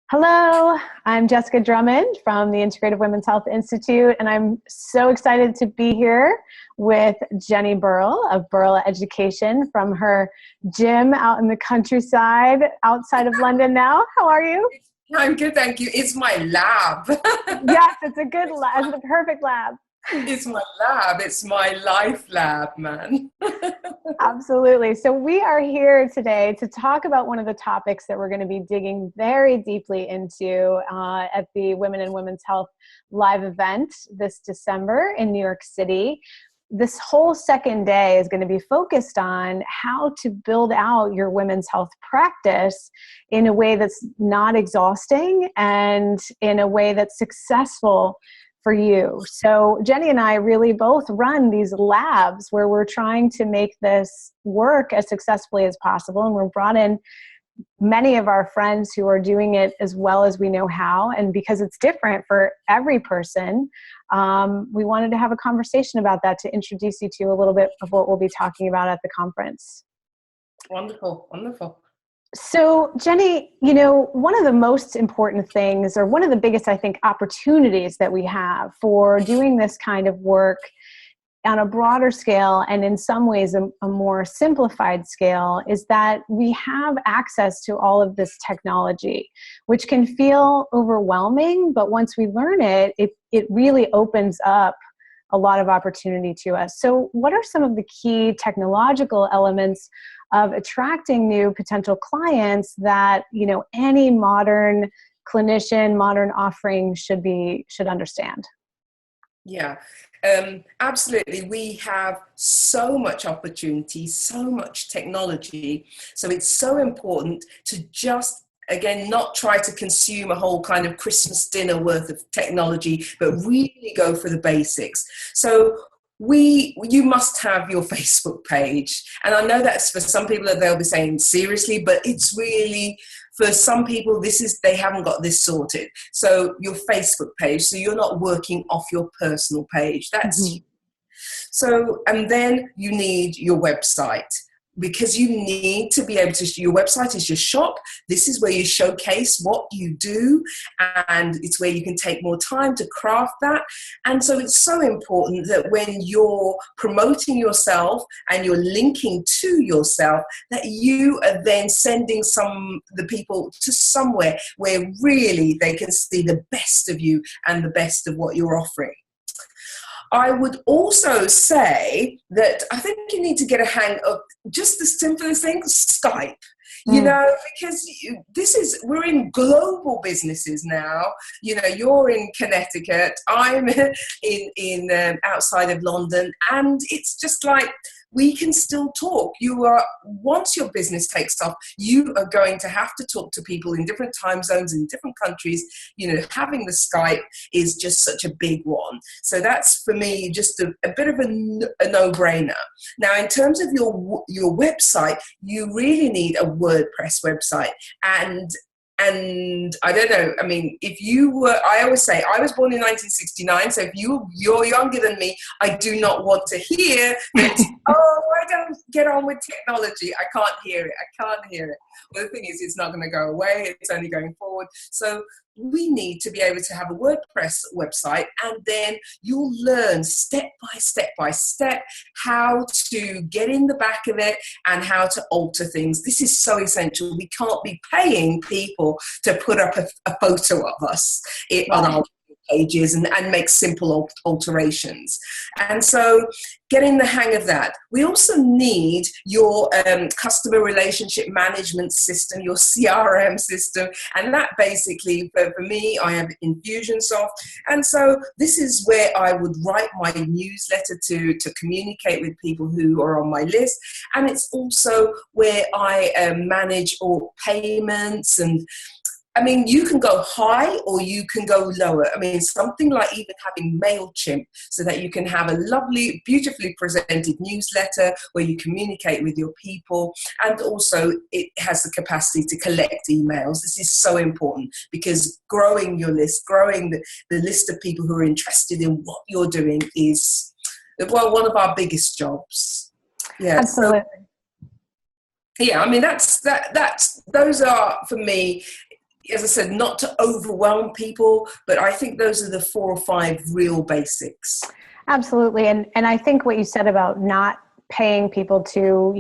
Hello, I'm Jessica Drummond from the Integrative Women's Health Institute, and I'm so excited to be here with Jenny Burrell of Burrell Education from her gym out in the countryside outside of London now. How are you? I'm good, thank you. It's my lab. Yes, it's a good lab. It's the perfect lab. It's my lab. It's my life lab, man. Absolutely. So we are here today to talk about one of the topics that we're going to be digging very deeply into at the Women in Women's Health live event this December in New York City. This whole second day is going to be focused on how to build out your women's health practice in a way that's not exhausting and in a way that's successful for you. So Jenny and I really both run these labs where we're trying to make this work as successfully as possible. And we're brought in many of our friends who are doing it as well as we know how. And because it's different for every person, we wanted to have a conversation about that to introduce you to a little bit of what we'll be talking about at the conference. Wonderful, wonderful. So, Jenny, one of the most important things, or one of the biggest, I think, opportunities that we have for doing this kind of work on a broader scale and in some ways a more simplified scale, is that we have access to all of this technology, which can feel overwhelming, but once we learn it, it really opens up a lot of opportunity to us. So what are some of the key technological elements of attracting new potential clients that, any modern clinician, modern offering should understand? Yeah, absolutely. We have so much opportunity, so much technology. So it's so important to just, again, not try to consume a whole kind of Christmas dinner worth of technology, but really go for the basics. So you must have your Facebook page. And I know that's for some people that they'll be saying seriously, but it's really, for some people, they haven't got this sorted. So your Facebook page, so you're not working off your personal page. That's So, and then you need your website, because you need to be able to, your website is your shop. This is where you showcase what you do, and it's where you can take more time to craft that. And so it's so important that when you're promoting yourself and you're linking to yourself, that you are then sending the people to somewhere where really they can see the best of you and the best of what you're offering. I would also say that I think you need to get a hang of just the simplest thing, Skype. Because we're in global businesses now. You're in Connecticut, I'm in outside of London, and it's just like we can still talk. Once your business takes off, you are going to have to talk to people in different time zones, in different countries. Having the Skype is just such a big one. So that's, for me, just a bit of a no-brainer. Now, in terms of your website, you really need a WordPress website. And I don't know, I mean, I always say, I was born in 1969, so if you're younger than me, I do not want to hear that, I don't get on with technology. I can't hear it. Well, the thing is, it's not going to go away. It's only going forward. So we need to be able to have a WordPress website, and then you'll learn step by step how to get in the back of it and how to alter things. This is so essential. We can't be paying people to put up a photo of us on our pages and make simple alterations. And so getting the hang of that. We also need your customer relationship management system, your CRM system. And that basically, for me, I have Infusionsoft. And so this is where I would write my newsletter to communicate with people who are on my list. And it's also where I manage all payments. And I mean, you can go high or you can go lower. I mean, something like even having MailChimp, so that you can have a lovely, beautifully presented newsletter where you communicate with your people. And also it has the capacity to collect emails. This is so important, because growing your list, growing the list of people who are interested in what you're doing is, well, one of our biggest jobs. Yeah, absolutely. So, yeah, I mean, those are, for me, as I said, not to overwhelm people, but I think those are the 4 or 5 real basics. Absolutely. And I think what you said about not paying people to,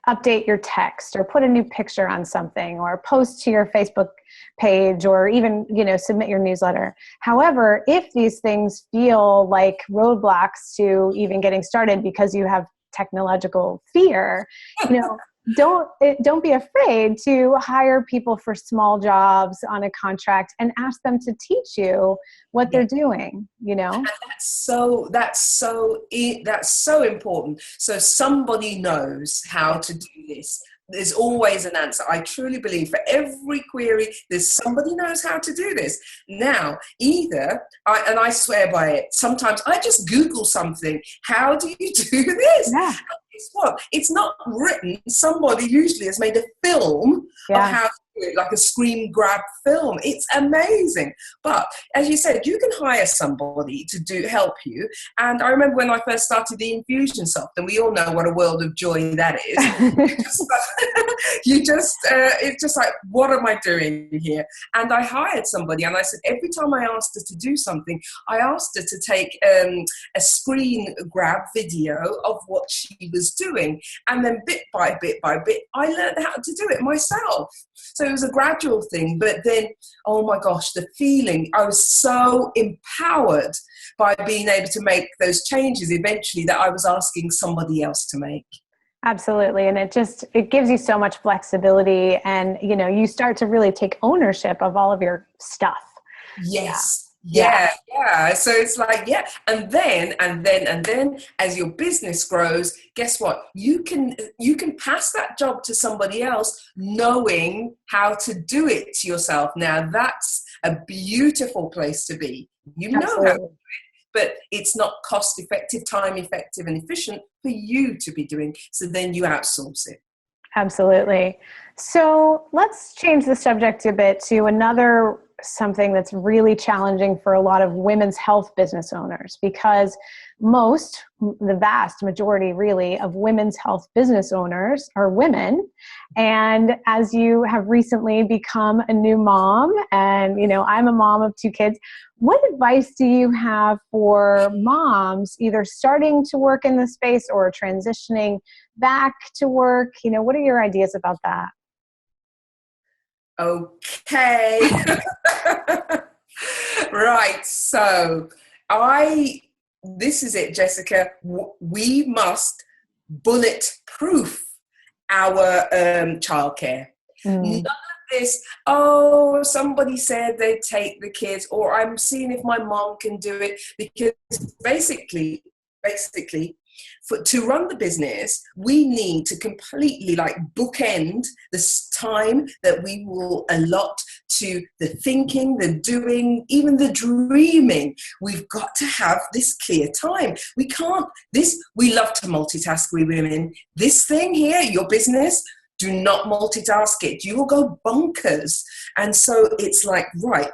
update your text or put a new picture on something or post to your Facebook page or even, submit your newsletter. However, if these things feel like roadblocks to even getting started because you have technological fear, don't be afraid to hire people for small jobs on a contract and ask them to teach you what they're doing, And that's so important. So somebody knows how to do this. There's always an answer. I truly believe for every query, there's somebody knows how to do this. Now, and I swear by it, sometimes I just Google something. How do you do this? Yeah. Guess what? It's not written. Somebody usually has made a film of how to do it, like a screen grab film. It's amazing. But as you said, you can hire somebody to help you. And I remember when I first started the Infusionsoft, and we all know what a world of joy that is. It's just like, what am I doing here? And I hired somebody, and I said, every time I asked her to do something, I asked her to take a screen grab video of what she was doing. And then bit by bit, I learned how to do it myself. So it was a gradual thing. But then, oh my gosh, the feeling, I was so empowered by being able to make those changes eventually that I was asking somebody else to make. Absolutely. And it gives you so much flexibility, and, you start to really take ownership of all of your stuff. Yes. Yeah. So it's like, and then as your business grows, guess what? You can pass that job to somebody else, knowing how to do it yourself. Now that's a beautiful place to be. Know how to do it, but it's not cost effective, time effective, and efficient for you to be doing. So then you outsource it. Absolutely. So let's change the subject a bit to something that's really challenging for a lot of women's health business owners, because the vast majority really of women's health business owners are women. And as you have recently become a new mom, and, I'm a mom of 2 kids, what advice do you have for moms either starting to work in the space or transitioning back to work? What are your ideas about that? Okay. Right. So this is it, Jessica. We must bulletproof our childcare. None of this, somebody said they'd take the kids, or I'm seeing if my mom can do it, because basically, to run the business, we need to completely bookend this time that we will allot to the thinking, the doing, even the dreaming. We've got to have this clear time. We love to multitask, we women. This thing here, your business, do not multitask it. You will go bonkers. And so it's like, right,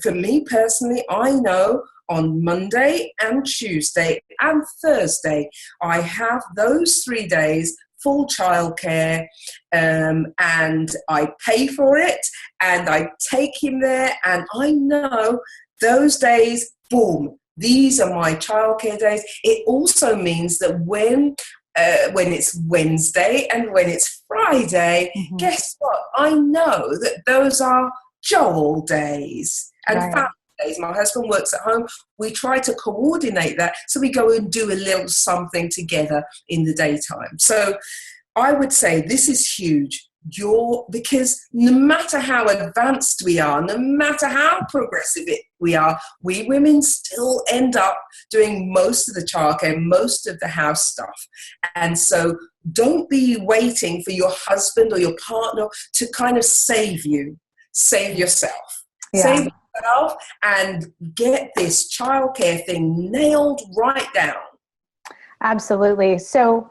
for me personally, I know on Monday and Tuesday and Thursday, I have those 3 days full childcare, and I pay for it, and I take him there, and I know those days, boom, these are my childcare days. It also means that when it's Wednesday and when it's Friday, guess what? I know that those are Joel days and family days. My husband works at home. We try to coordinate that, so we go and do a little something together in the daytime. So I would say this is huge. Because no matter how advanced we are, no matter how progressive we are, we women still end up doing most of the childcare, most of the house stuff. And so don't be waiting for your husband or your partner to kind of save you. Save yourself. Yeah. Save yourself and get this childcare thing nailed right down. Absolutely. So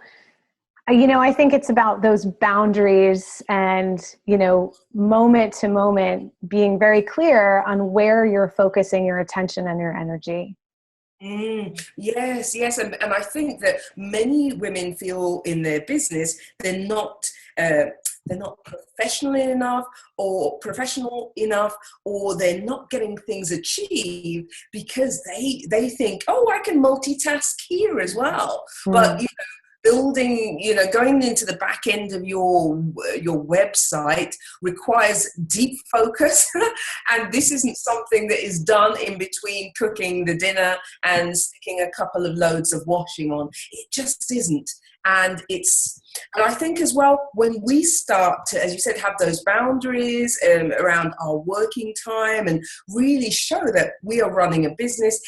I think it's about those boundaries and, moment to moment being very clear on where you're focusing your attention and your energy. Yes. And I think that many women feel in their business, they're they're not professional enough, or they're not getting things achieved because they think, oh, I can multitask here as well. But building, going into the back end of your website requires deep focus. And this isn't something that is done in between cooking the dinner and sticking a couple of loads of washing on. It just isn't. And I think as well, when we start to, as you said, have those boundaries around our working time and really show that we are running a business,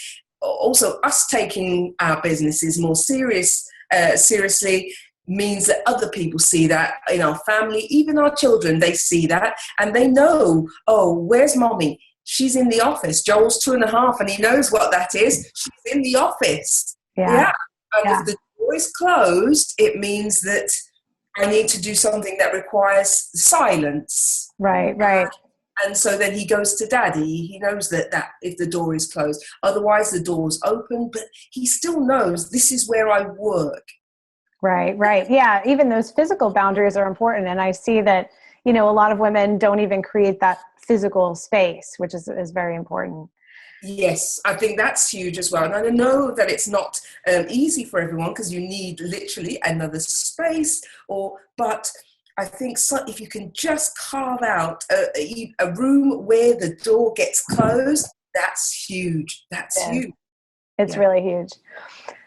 also us taking our businesses more seriously means that other people see that in our family, even our children, they see that and they know, oh, where's mommy? She's in the office. Joel's 2.5 and he knows what that is. She's in the office. Yeah. And if the door is closed, it means that I need to do something that requires silence. Right. And so then he goes to daddy. He knows that if the door is closed, otherwise the door's open, but he still knows this is where I work. Right. Yeah. Even those physical boundaries are important. And I see that, a lot of women don't even create that physical space, which is very important. Yes, I think that's huge as well. And I know that it's not easy for everyone because you need literally another space, but I think if you can just carve out a room where the door gets closed, that's huge. That's huge. It's really huge.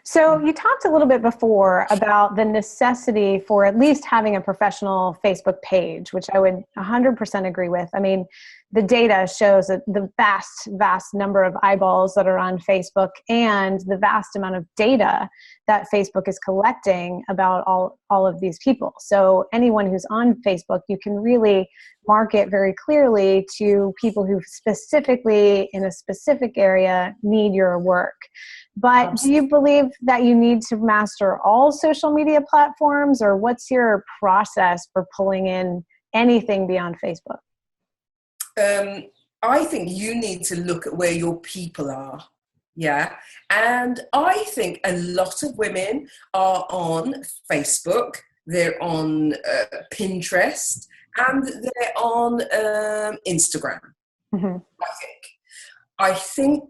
So you talked a little bit before about the necessity for at least having a professional Facebook page, which I would 100% agree with. I mean, the data shows that the vast number of eyeballs that are on Facebook and the vast amount of data that Facebook is collecting about all of these people. So anyone who's on Facebook, you can really market very clearly to people who specifically in a specific area need your work. But do you believe that you need to master all social media platforms, or what's your process for pulling in anything beyond Facebook? I think you need to look at where your people are. Yeah. And I think a lot of women are on Facebook, they're on Pinterest, and they're on Instagram. Mm-hmm. I think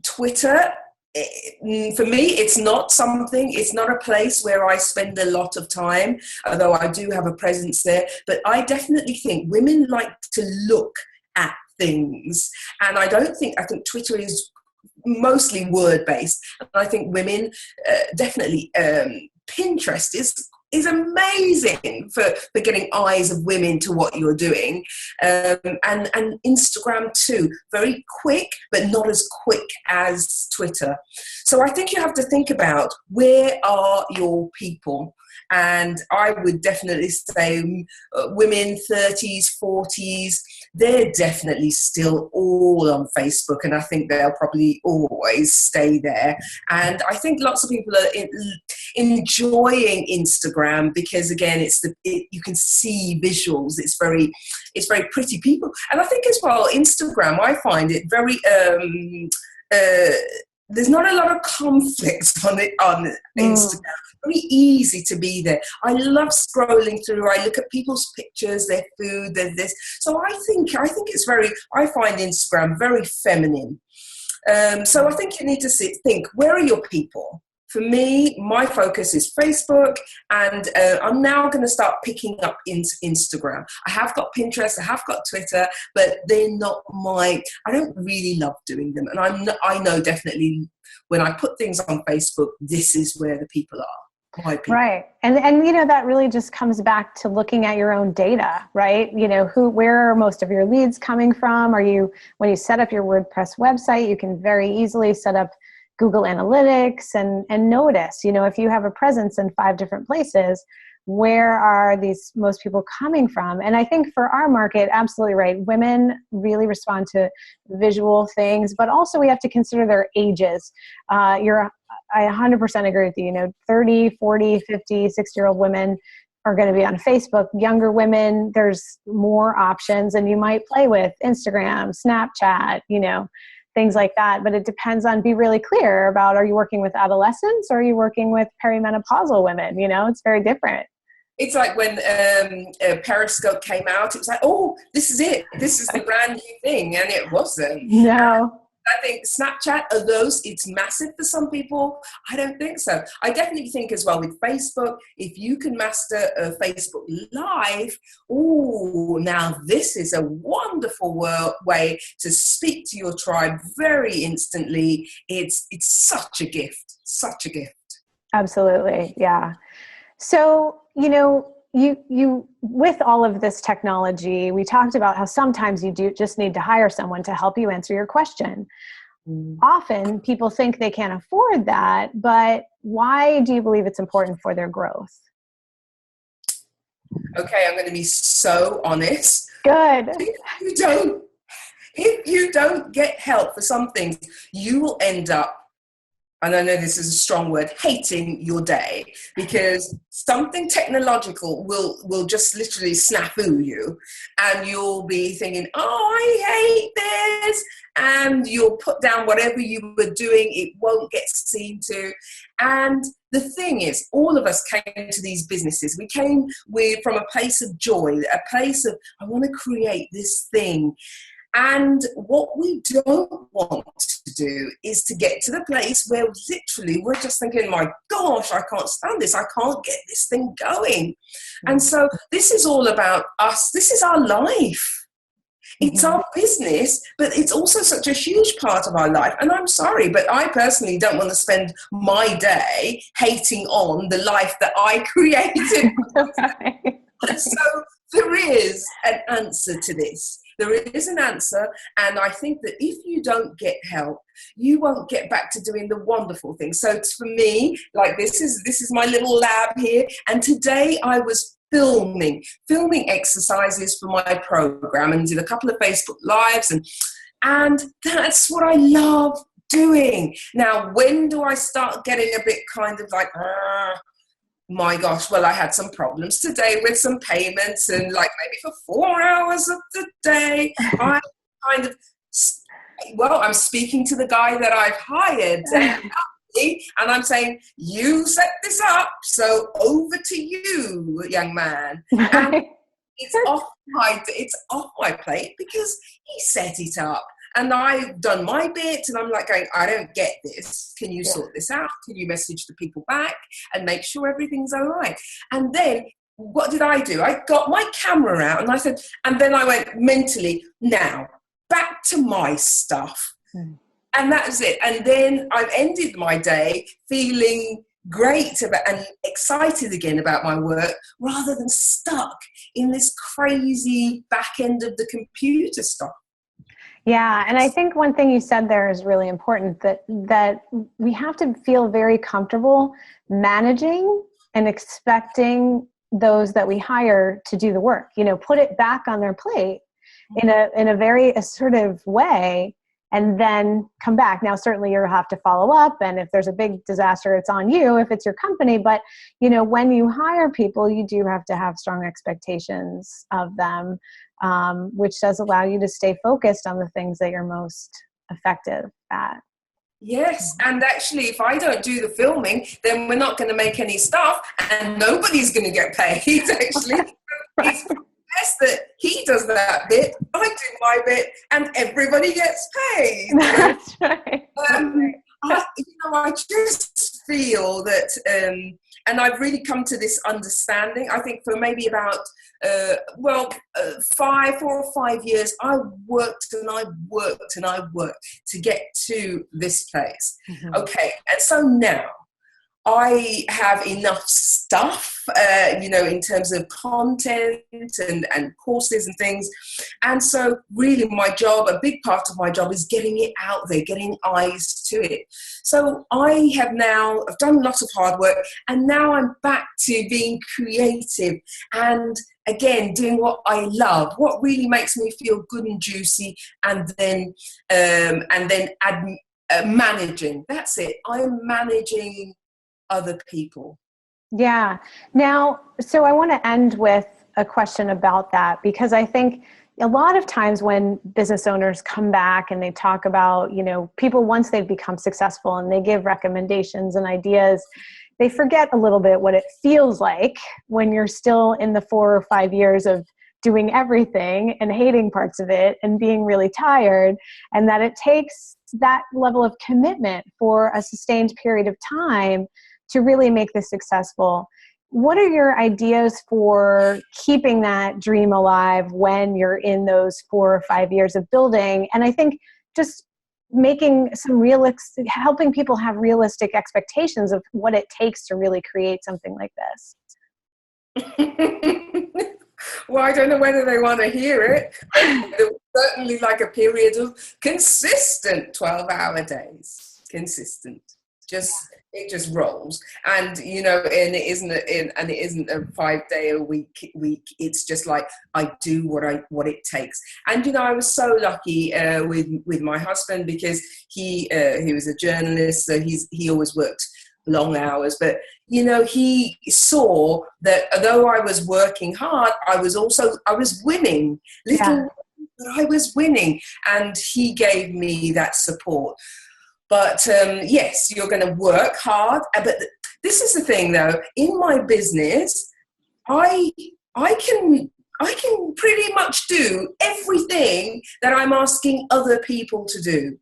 Twitter, for me, it's not a place where I spend a lot of time, although I do have a presence there. But I definitely think women like to look at things. And I think Twitter is mostly word-based. And I think women definitely, Pinterest is amazing for getting eyes of women to what you're doing. And Instagram too, very quick, but not as quick as Twitter. So I think you have to think about where are your people? And I would definitely say women 30s, 40s, they're definitely still all on Facebook, and I think they'll probably always stay there. And I think lots of people are enjoying Instagram because, again, you can see visuals. It's very pretty people, and I think as well Instagram, I find it very. There's not a lot of conflicts on Instagram. Very easy to be there. I love scrolling through. I look at people's pictures, their food, their this. So I think it's I find Instagram very feminine. So I think you need to think, where are your people? For me, my focus is Facebook, and I'm now going to start picking up Instagram. I have got Pinterest, I have got Twitter, but they're not I don't really love doing them. And I know definitely when I put things on Facebook, this is where the people are. Right. And that really just comes back to looking at your own data, right? Where are most of your leads coming from? When you set up your WordPress website, you can very easily set up Google Analytics and notice, if you have a presence in 5 different places, where are these most people coming from? And I think for our market, absolutely right. Women really respond to visual things, but also we have to consider their ages. I 100% agree with you. 30, 40, 50, 60-year-old women are going to be on Facebook. Younger women, there's more options, and you might play with Instagram, Snapchat, things like that. But it depends on, be really clear about, are you working with adolescents or are you working with perimenopausal women? It's very different. It's like when Periscope came out, it was like, oh, this is it. This is the brand new thing. And it wasn't. No. I think Snapchat, although it's massive for some people, I don't think so. I definitely think as well with Facebook, if you can master Facebook Live, oh, now this is a wonderful way to speak to your tribe very instantly. It's such a gift, such a gift. Absolutely. Yeah. So, you with all of this technology, we talked about how sometimes you do just need to hire someone to help you answer your question. Often people think they can't afford that, but why do you believe it's important for their growth? Okay, I'm going to be so honest. Good. If you don't get help for some things, you will end up, and I know this is a strong word, hating your day, because something technological will just literally snafu you, and you'll be thinking, oh, I hate this, and you'll put down whatever you were doing. It won't get seen to. And the thing is, all of us came to these businesses. We came from a place of joy, a place of, I want to create this thing. And what we don't want to do is to get to the place where literally we're just thinking, my gosh, I can't stand this. I can't get this thing going. And so this is all about us. This is our life. It's our business, but it's also such a huge part of our life. And I'm sorry, but I personally don't want to spend my day hating on the life that I created. And so there is an answer to this. There is an answer, and I think that if you don't get help, you won't get back to doing the wonderful things. So for me, like this is my little lab here, and today I was filming exercises for my program and did a couple of Facebook Lives, and that's what I love doing. Now, when do I start getting a bit kind of like, my gosh, well, I had some problems today with some payments, and like maybe for 4 hours of the day, I'm kind of, I'm speaking to the guy that I've hired and I'm saying, you set this up, so over to you, young man. And it's off my plate because he set it up. And I've done my bit, and I'm like going, I don't get this. Can you sort this out? Can you message the people back and make sure everything's all right? And then what did I do? I got my camera out and I said, and then I went mentally, now back to my stuff. And that was it. And then I've ended my day feeling great about and excited again about my work, rather than stuck in this crazy back end of the computer stuff. Yeah, and I think one thing you said there is really important, that we have to feel very comfortable managing and expecting those that we hire to do the work. Put it back on their plate in a very assertive way, and then come back. Now, certainly you'll have to follow up, and if there's a big disaster, it's on you if it's your company. But when you hire people, you do have to have strong expectations of them. Which does allow you to stay focused on the things that you're most effective at. Yes, and actually, if I don't do the filming, then we're not going to make any stuff, and nobody's going to get paid, actually. It's best that he does that bit, I do my bit, and everybody gets paid. That's right. I just feel that, and I've really come to this understanding, I think for maybe about 4 or 5 years, I worked to get to this place. Mm-hmm. Okay, and so now I have enough stuff, in terms of content and courses and things. And so really my job, a big part of my job is getting it out there, getting eyes to it. So I've done a lot of hard work, and now I'm back to being creative and again, doing what I love, what really makes me feel good and juicy, and then managing. That's it. I'm managing other people. Yeah. Now, so I want to end with a question about that, because I think a lot of times when business owners come back and they talk about, people once they've become successful and they give recommendations and ideas, they forget a little bit what it feels like when you're still in the 4 or 5 years of doing everything and hating parts of it and being really tired, and that it takes that level of commitment for a sustained period of time to really make this successful. What are your ideas for keeping that dream alive when you're in those 4 or 5 years of building? And I think just making some realistic, helping people have realistic expectations of what it takes to really create something like this. Well, I don't know whether they want to hear it. There was certainly like a period of consistent 12-hour days. Consistent. It just rolls. And and it isn't a 5-day-a-week. It's just like I do what it takes. And I was so lucky with my husband, because he was a journalist, so he always worked long hours, but he saw that although I was working hard, I was winning little, but I was winning, and he gave me that support. But yes, you're going to work hard. But this is the thing, though. In my business, I can pretty much do everything that I'm asking other people to do.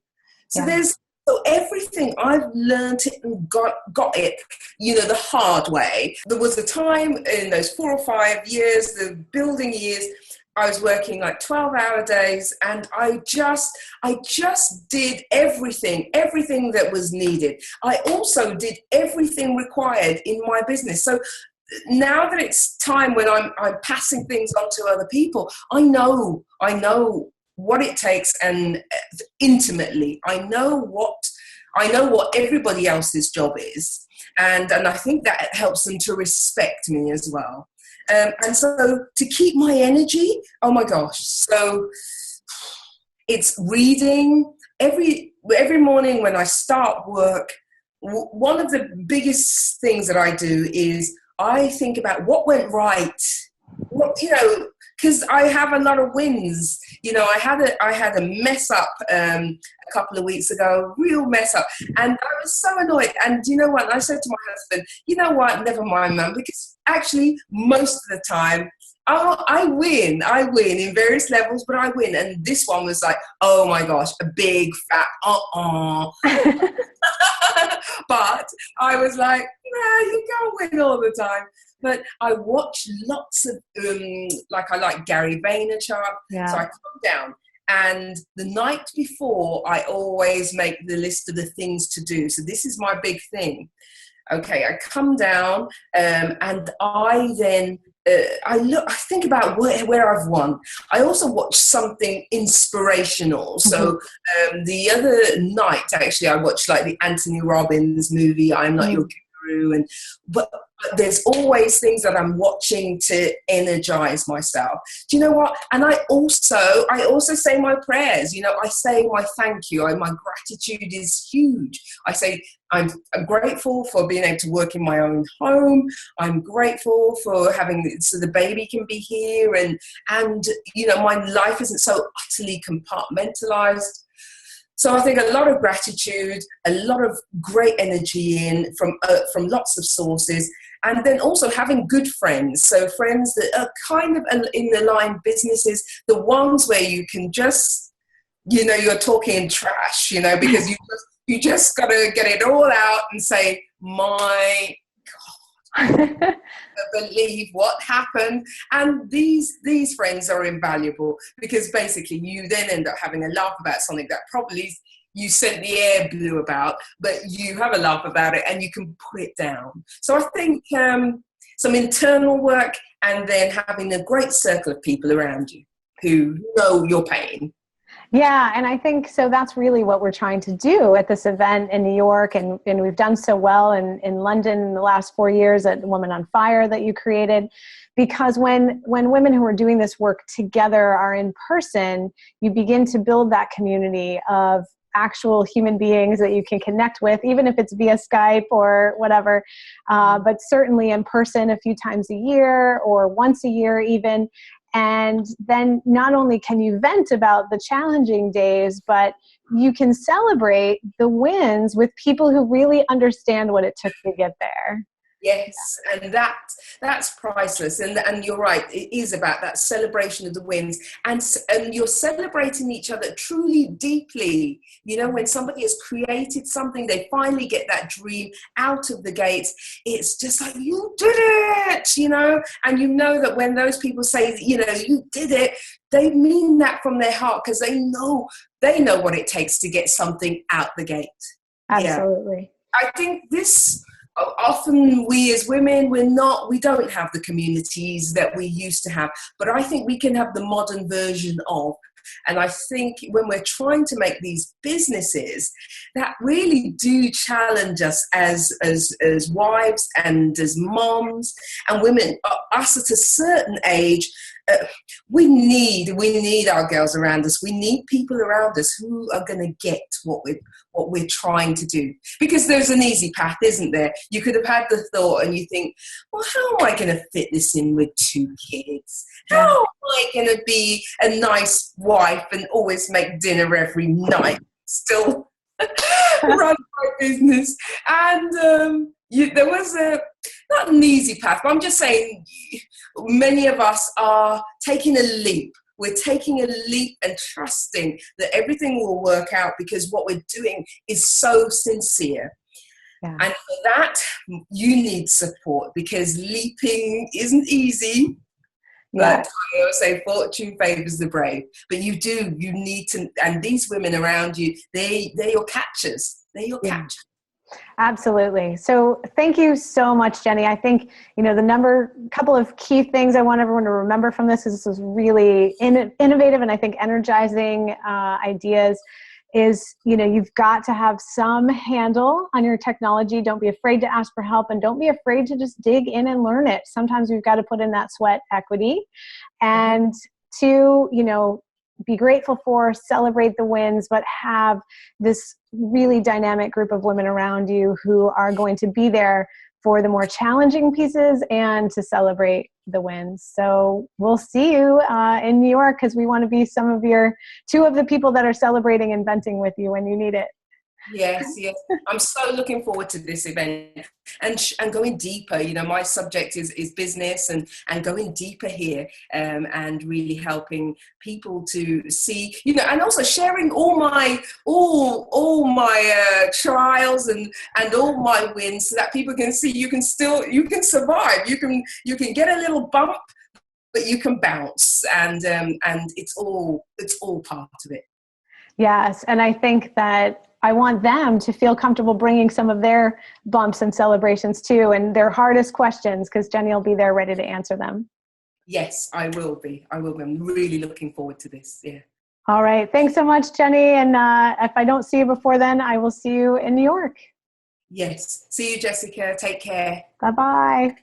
So everything I've learned it and got it, the hard way. There was a time in those 4 or 5 years, the building years, I was working like 12-hour days, and I just did everything that was needed. I also did everything required in my business. So now that it's time when I'm passing things on to other people, I know what it takes, and intimately I know what everybody else's job is, and I think that helps them to respect me as well. And so to keep my energy, oh my gosh, so it's reading every morning when I start work. One of the biggest things that I do is I think about what went right, because I have a lot of wins. I had a mess up a couple of weeks ago, real mess up, and I was so annoyed. And you know what? I said to my husband, "You know what? Never mind, Mum, because actually most of the time I win in various levels, but I win." And this one was like, oh my gosh, a big fat But I was like, nah, you can't win all the time. But I watch lots of, I like Gary Vaynerchuk. Yeah. So I come down, and the night before, I always make the list of the things to do. So this is my big thing. Okay, I come down, and I then, I think about where I've won. I also watch something inspirational. So the other night, actually, I watched like the Anthony Robbins movie, I'm Not Your Guru, but there's always things that I'm watching to energize myself. Do you know what? And I also say my prayers. I say my thank you. My gratitude is huge. I say I'm grateful for being able to work in my own home. I'm grateful for so the baby can be here, and my life isn't so utterly compartmentalized. So I think a lot of gratitude, a lot of great energy from lots of sources, and then also having good friends. So friends that are kind of in the line businesses, the ones where you can just, you're talking trash, because you just got to get it all out and say, my God, I believe what happened. And these friends are invaluable, because basically you then end up having a laugh about something that probably you sent the air blue about, but you have a laugh about it and you can put it down. So I think some internal work, and then having a great circle of people around you who know your pain. Yeah, and I think so that's really what we're trying to do at this event in New York, and we've done so well in London in the last 4 years at Woman on Fire that you created. Because when women who are doing this work together are in person, you begin to build that community of actual human beings that you can connect with, even if it's via Skype or whatever, but certainly in person a few times a year or once a year even. And then not only can you vent about the challenging days, but you can celebrate the wins with people who really understand what it took to get there. Yes, and that's priceless. And you're right, it is about that celebration of the wins, and you're celebrating each other truly deeply. You know, when somebody has created something, they finally get that dream out of the gates. It's just like, you did it, you know. And you know that when those people say, you know, you did it, they mean that from their heart, because they know what it takes to get something out the gate. Absolutely. Yeah. I think this. Often we as women, we don't have the communities that we used to have, but I think we can have the modern version of. And I think when we're trying to make these businesses that really do challenge us as wives and as moms and women, us at a certain age, we need our girls around us. We need people around us who are going to get what we're trying to do. Because there's an easy path, isn't there? You could have had the thought and you think, well, how am I going to fit this in with 2 kids? How am I going to be a nice wife and always make dinner every night? Still run my business. And there was not an easy path, but I'm just saying many of us are taking a leap. We're taking a leap and trusting that everything will work out because what we're doing is so sincere. Yeah. And for that, you need support, because leaping isn't easy. But I always say fortune favors the brave. But you need to, and these women around you, they're your catchers. They're your catchers. Absolutely. So thank you so much, Jenny. I think, couple of key things I want everyone to remember from this is this was really innovative and I think energizing ideas is, you've got to have some handle on your technology. Don't be afraid to ask for help, and don't be afraid to just dig in and learn it. Sometimes we've got to put in that sweat equity. And two, be grateful for, celebrate the wins, but have this really dynamic group of women around you who are going to be there for the more challenging pieces and to celebrate the wins. So we'll see you in New York, because we want to be two of the people that are celebrating and venting with you when you need it. Yes. I'm so looking forward to this event and going deeper. My subject is business and going deeper here and really helping people to see, and also sharing all my trials and all my wins, so that people can see you can survive. You can get a little bump, but you can bounce, and it's all part of it. Yes. And I think that I want them to feel comfortable bringing some of their bumps and celebrations too, and their hardest questions, because Jenny will be there ready to answer them. Yes, I will be. I'm really looking forward to this. Yeah. All right. Thanks so much, Jenny. And if I don't see you before then, I will see you in New York. Yes. See you, Jessica. Take care. Bye-bye.